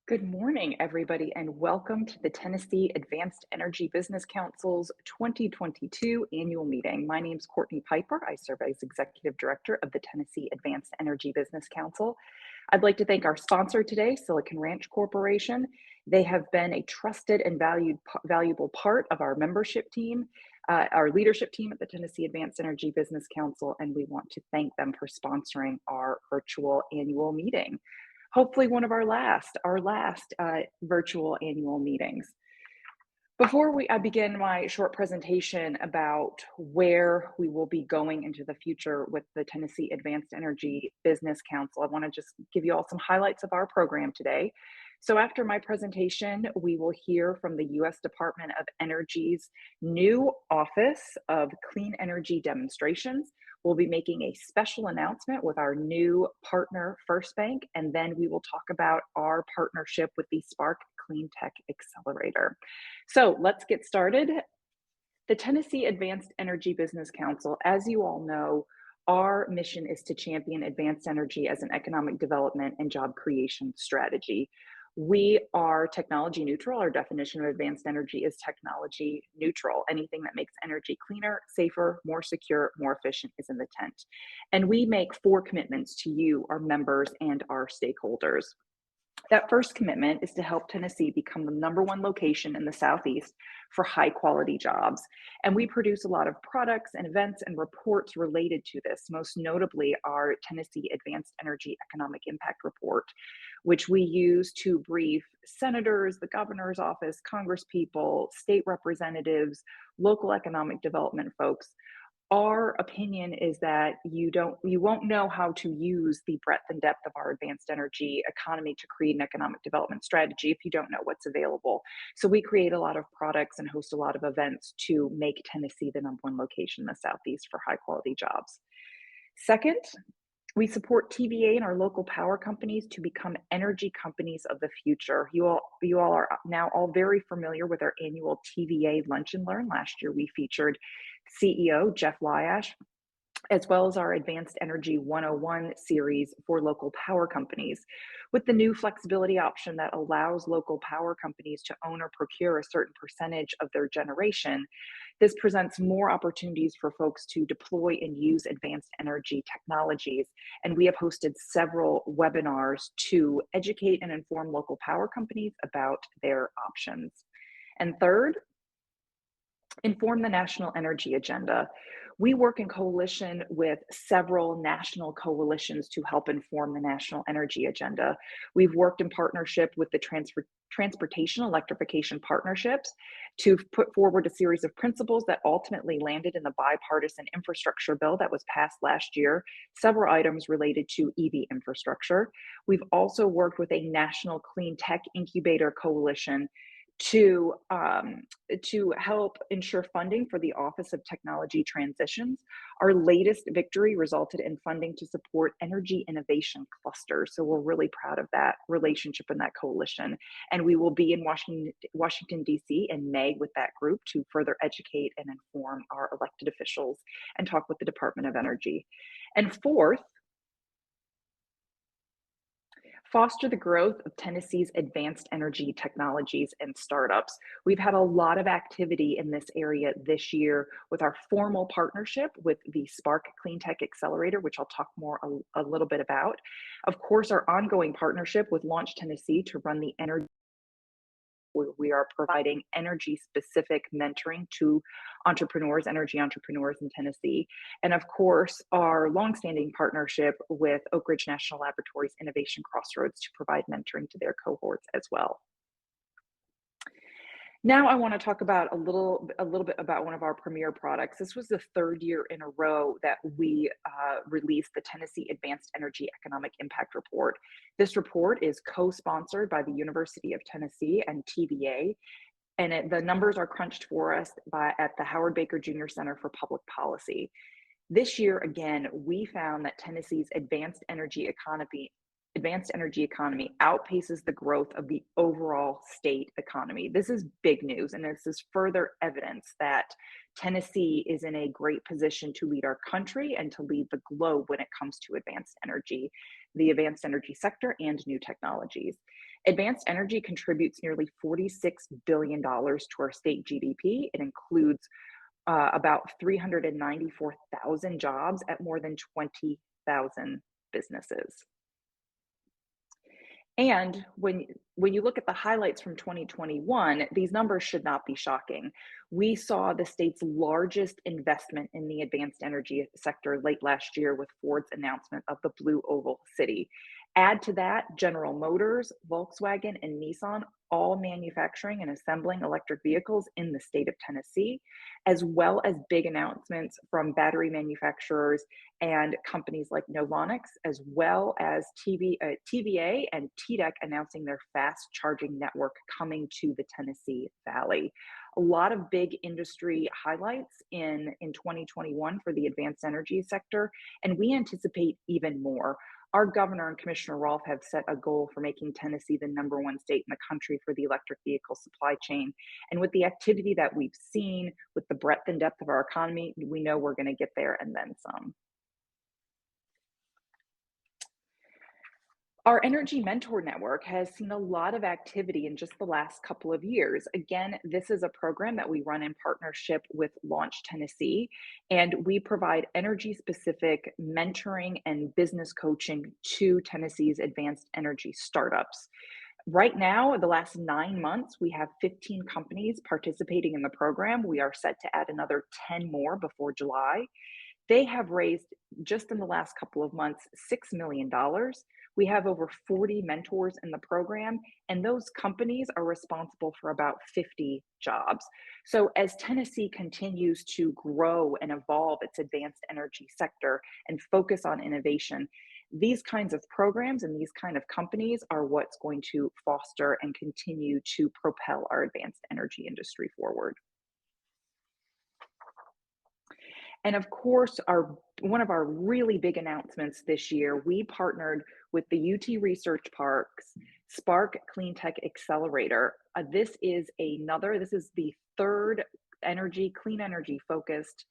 Good morning, everybody, and welcome to the Tennessee Advanced Energy Business Council's 2022 annual meeting. My name is Courtney Piper. I serve as Executive Director of the Tennessee Advanced Energy Business Council. I'd like to thank our sponsor today, Silicon Ranch Corporation. They have been a trusted and valuable part of our membership team, our leadership team at the Tennessee Advanced Energy Business Council, and we want to thank them for sponsoring our virtual annual meeting. Hopefully one of our last virtual annual meetings. Before I begin my short presentation about where we will be going into the future with the Tennessee Advanced Energy Business Council, I want to just give you all some highlights of our program today. So after my presentation, we will hear from the U.S. Department of Energy's new Office of Clean Energy Demonstrations. We'll be making a special announcement with our new partner, First Bank, and then we will talk about our partnership with the Spark Clean Tech Accelerator. So let's get started. The Tennessee Advanced Energy Business Council, as you all know, our mission is to champion advanced energy as an economic development and job creation strategy. We are technology neutral. Our definition of advanced energy is technology neutral. Anything that makes energy cleaner, safer, more secure, more efficient is in the tent. And we make 4 commitments to you, our members, and our stakeholders. That first commitment is to help Tennessee become the #1 location in the Southeast for high quality jobs. And we produce a lot of products and events and reports related to this, most notably our Tennessee Advanced Energy Economic Impact Report, which we use to brief senators, the governor's office, congresspeople, state representatives, local economic development folks. Our opinion is that you won't know how to use the breadth and depth of our advanced energy economy to create an economic development strategy if you don't know what's available. So we create a lot of products and host a lot of events to make Tennessee the #1 location in the Southeast for high quality jobs. Second, we support TVA and our local power companies to become energy companies of the future. You all are now all very familiar with our annual TVA Lunch and Learn. Last year, we featured CEO Jeff Lyash, as well as our Advanced Energy 101 series for local power companies. With the new flexibility option that allows local power companies to own or procure a certain percentage of their generation, this presents more opportunities for folks to deploy and use advanced energy technologies. And we have hosted several webinars to educate and inform local power companies about their options. And third, inform the national energy agenda. We work in coalition with several national coalitions to help inform the national energy agenda. We've worked in partnership with the Transportation Electrification Partnerships to put forward a series of principles that ultimately landed in the bipartisan infrastructure bill that was passed last year, several items related to EV infrastructure. We've also worked with a national clean tech incubator coalition to help ensure funding for the Office of Technology Transitions. Our latest victory resulted in funding to support energy innovation clusters. So we're really proud of that relationship and that coalition. And we will be in Washington, D.C. in May with that group to further educate and inform our elected officials and talk with the Department of Energy. And fourth, foster the growth of Tennessee's advanced energy technologies and startups. We've had a lot of activity in this area this year with our formal partnership with the Spark Clean Tech Accelerator, which I'll talk more a little bit about. Of course, our ongoing partnership with Launch Tennessee to run the energy. We are providing energy-specific mentoring to energy entrepreneurs in Tennessee. And of course, our longstanding partnership with Oak Ridge National Laboratory's Innovation Crossroads to provide mentoring to their cohorts as well. Now I want to talk about a little bit about one of our premier products. This was the 3rd year in a row that we released the Tennessee Advanced Energy Economic Impact Report. This report is co-sponsored by the University of Tennessee and TVA, and the numbers are crunched for us at the Howard Baker Jr. Center for Public Policy. This year, again, we found that Tennessee's advanced energy economy outpaces the growth of the overall state economy. This is big news, and this is further evidence that Tennessee is in a great position to lead our country and to lead the globe when it comes to advanced energy, the advanced energy sector, and new technologies. Advanced energy contributes nearly $46 billion to our state GDP. It includes about 394,000 jobs at more than 20,000 businesses. And when you look at the highlights from 2021, these numbers should not be shocking. We saw the state's largest investment in the advanced energy sector late last year with Ford's announcement of the Blue Oval City. Add to that General Motors, Volkswagen, and Nissan all manufacturing and assembling electric vehicles in the state of Tennessee, as well as big announcements from battery manufacturers and companies like Novonix, as well as TVA and TDEC announcing their fast charging network coming to the Tennessee Valley. A lot of big industry highlights in 2021 for the advanced energy sector, and we anticipate even more. Our governor and Commissioner Rolfe have set a goal for making Tennessee the #1 state in the country for the electric vehicle supply chain. And with the activity that we've seen, with the breadth and depth of our economy, we know we're going to get there and then some. Our Energy Mentor Network has seen a lot of activity in just the last couple of years. Again, this is a program that we run in partnership with Launch Tennessee, and we provide energy-specific mentoring and business coaching to Tennessee's advanced energy startups. Right now, the last 9 months, we have 15 companies participating in the program. We are set to add another 10 more before July. They have raised, just in the last couple of months, $6 million. We have over 40 mentors in the program, and those companies are responsible for about 50 jobs. So as Tennessee continues to grow and evolve its advanced energy sector and focus on innovation, these kinds of programs and these kind of companies are what's going to foster and continue to propel our advanced energy industry forward. And of course, one of our really big announcements this year, we partnered with the UT Research Park's Spark Clean Tech Accelerator. This is the third clean energy focused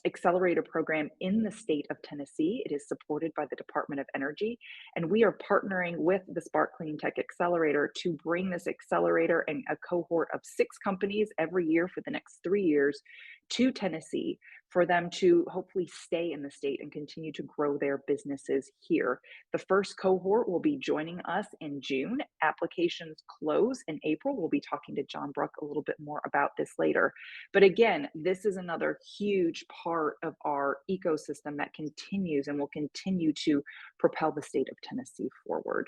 accelerator program in the state of Tennessee. It is supported by the Department of Energy, and we are partnering with the Spark Clean Tech Accelerator to bring this accelerator and a cohort of 6 companies every year for the next 3 years to Tennessee for them to hopefully stay in the state and continue to grow their businesses here. The first cohort will be joining us in June. Applications close in April. We'll be talking to John Bruck a little bit more about this later. But again, this is another huge part of our ecosystem that continues and will continue to propel the state of Tennessee forward.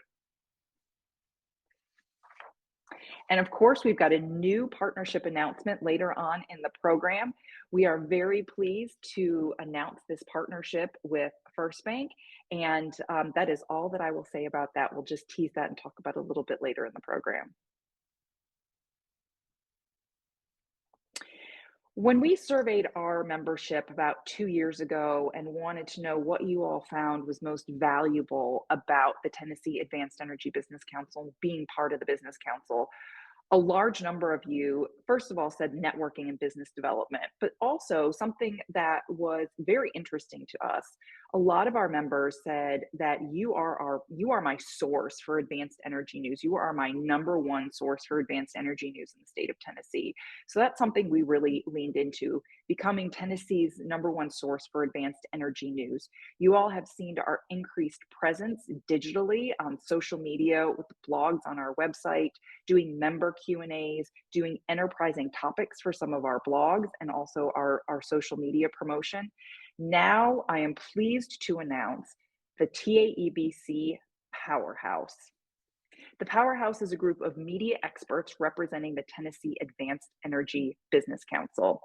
And of course, we've got a new partnership announcement later on in the program. We are very pleased to announce this partnership with First Bank, and that is all that I will say about that. We'll just tease that and talk about it a little bit later in the program. When we surveyed our membership about 2 years ago and wanted to know what you all found was most valuable about the Tennessee Advanced Energy Business Council, being part of the Business Council, a large number of you, first of all, said networking and business development, but also something that was very interesting to us. A lot of our members said that you are my source for advanced energy news. You are my #1 source for advanced energy news in the state of Tennessee. So that's something we really leaned into, becoming Tennessee's #1 source for advanced energy news. You all have seen our increased presence digitally on social media with blogs on our website, doing member Q&As, doing enterprising topics for some of our blogs, and also our social media promotion. Now I am pleased to announce the TAEBC Powerhouse. The Powerhouse is a group of media experts representing the Tennessee Advanced Energy Business Council.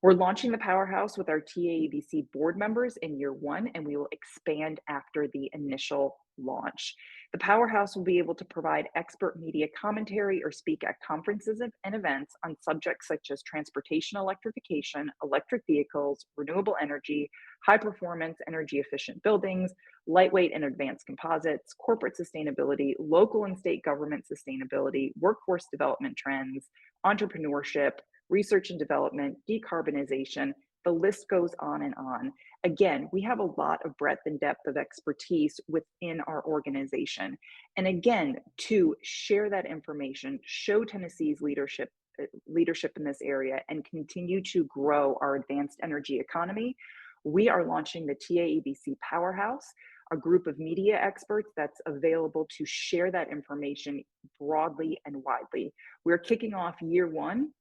We're launching the Powerhouse with our TAEBC board members in year 1, and we will expand after the initial launch. The Powerhouse will be able to provide expert media commentary or speak at conferences and events on subjects such as transportation electrification, electric vehicles, renewable energy, high performance energy efficient buildings, lightweight and advanced composites, corporate sustainability, local and state government sustainability, workforce development trends, entrepreneurship, research and development, decarbonization, The list goes on and on. Again, we have a lot of breadth and depth of expertise within our organization. And again, to share that information, show Tennessee's leadership in this area, and continue to grow our advanced energy economy, we are launching the TAEBC Powerhouse, a group of media experts that's available to share that information broadly and widely. We're kicking off year one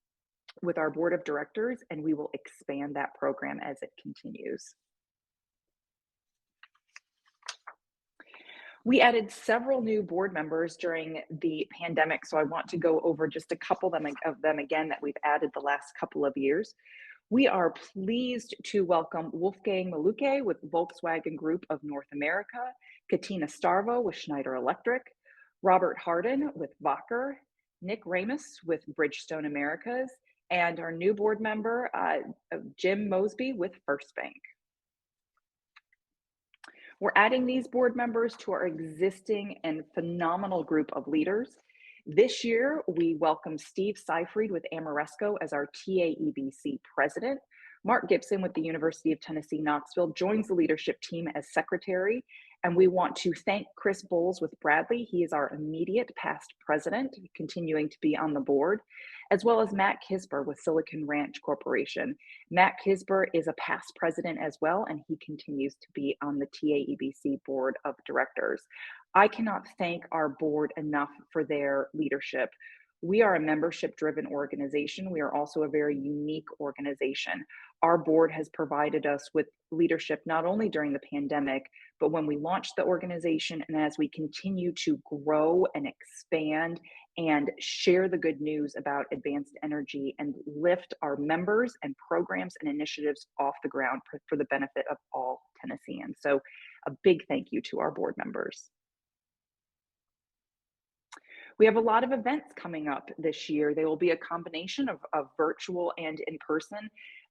with our board of directors, and we will expand that program as it continues. We added several new board members during the pandemic, so I want to go over just a couple of them again that we've added the last couple of years. We are pleased to welcome Wolfgang Maluke with Volkswagen Group of North America, Katina Starvo with Schneider Electric, Robert Harden with Wacker, Nick Ramus with Bridgestone Americas, and our new board member, Jim Mosby with First Bank. We're adding these board members to our existing and phenomenal group of leaders. This year, we welcome Steve Seifried with Ameresco as our TAEBC president. Mark Gibson with the University of Tennessee, Knoxville joins the leadership team as secretary. And we want to thank Chris Bowles with Bradley. He is our immediate past president, continuing to be on the board, as well as Matt Kisber with Silicon Ranch Corporation. Matt Kisber is a past president as well, and he continues to be on the TAEBC board of directors. I cannot thank our board enough for their leadership. We are a membership-driven organization. We are also a very unique organization. Our board has provided us with leadership not only during the pandemic, but when we launched the organization and as we continue to grow and expand and share the good news about advanced energy and lift our members and programs and initiatives off the ground for the benefit of all Tennesseans. So a big thank you to our board members. We have a lot of events coming up this year. They will be a combination of virtual and in person,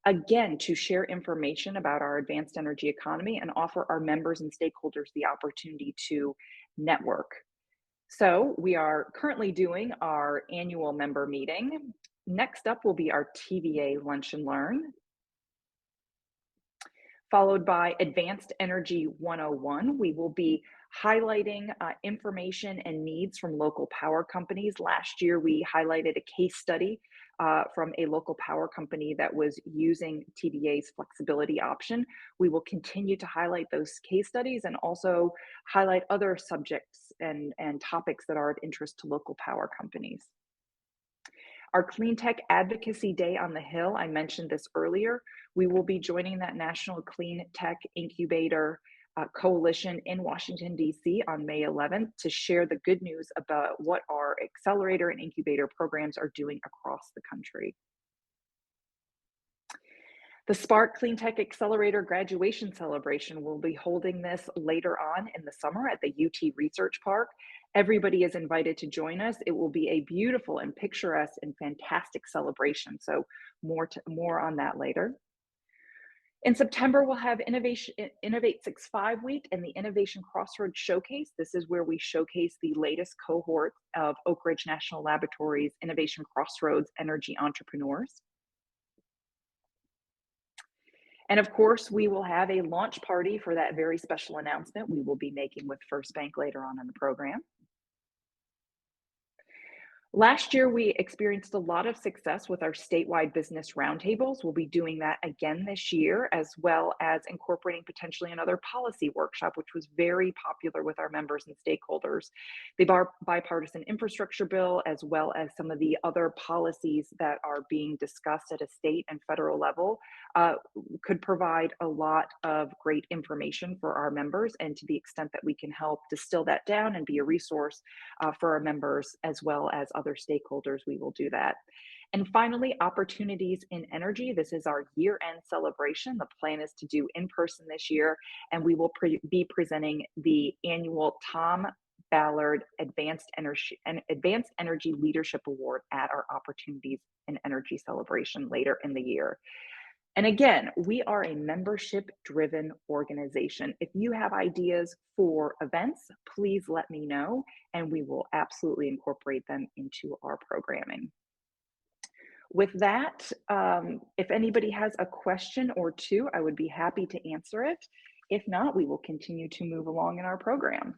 again, to share information about our advanced energy economy and offer our members and stakeholders the opportunity to network. So we are currently doing our annual member meeting. Next up will be our TVA Lunch and Learn, followed by Advanced Energy 101. We will be highlighting information and needs from local power companies. Last year, we highlighted a case study from a local power company that was using TVA's flexibility option. We will continue to highlight those case studies and also highlight other subjects and topics that are of interest to local power companies. Our Clean Tech Advocacy Day on the Hill, I mentioned this earlier. We will be joining that National Clean Tech Incubator Coalition in Washington, D.C. on May 11th to share the good news about what our accelerator and incubator programs are doing across the country. The Spark Clean Tech Accelerator graduation celebration will be holding this later on in the summer at the UT Research Park. Everybody is invited to join us. It will be a beautiful and picturesque and fantastic celebration. So more on that later. In September, we'll have Innovate 6.5 Week and the Innovation Crossroads Showcase. This is where we showcase the latest cohort of Oak Ridge National Laboratory's Innovation Crossroads Energy Entrepreneurs. And of course, we will have a launch party for that very special announcement we will be making with First Bank later on in the program. Last year, we experienced a lot of success with our statewide business roundtables. We'll be doing that again this year, as well as incorporating potentially another policy workshop, which was very popular with our members and stakeholders. The bipartisan infrastructure bill, as well as some of the other policies that are being discussed at a state and federal level, could provide a lot of great information for our members. And to the extent that we can help distill that down and be a resource for our members, as well as other stakeholders, we will do that. And finally, opportunities in energy. This is our year-end celebration. The plan is to do in person this year, and we will be presenting the annual Tom Ballard Advanced Energy Leadership Award at our Opportunities in Energy celebration later in the year. And again, we are a membership-driven organization. If you have ideas for events, please let me know, and we will absolutely incorporate them into our programming. With that, if anybody has a question or two, I would be happy to answer it. If not, we will continue to move along in our program.